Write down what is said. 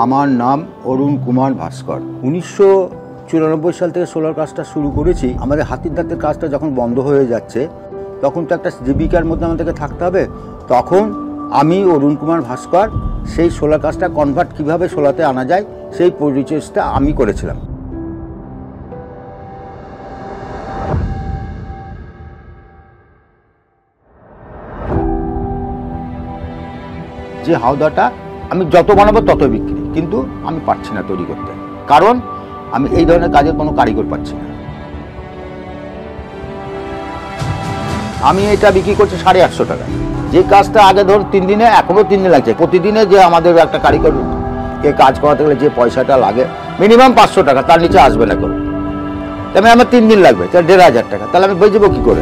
আমার নাম অরুণ কুমার ভাস্কর। 1994 সাল থেকে সোলার কাজটা শুরু করেছি। আমাদের হাতির দাঁতের কাজটা যখন বন্ধ হয়ে যাচ্ছে, তখন তো একটা জীবিকার মধ্যে আমাদেরকে থাকতে হবে। তখন আমি অরুণ কুমার ভাস্কর সেই সোলার কাজটা কনভার্ট কীভাবে সোলাতে আনা যায় সেই পরিচেষ্টা আমি করেছিলাম। যে হাওদাটা আমি যত বানাবো তত বিক্রি, কিন্তু আমি পারছি না তৈরি করতে, কারণ আমি এই ধরনের কাজের কোনো কারিগর পাচ্ছি না। আমি এটা বিক্রি করছি 850 টাকা। যে কাজটা আগে ধর 3 দিনে, এখনও 3 দিন লাগছে। প্রতিদিনে যে আমাদের একটা কারিগরকে কাজ করাতে গেলে যে পয়সাটা লাগে মিনিমাম 500 টাকা, তার নিচে আসবে না কেউ। তাহলে আমার 3 দিন লাগবে, তাহলে 1500 টাকা, তাহলে আমি বেচবো কী করে?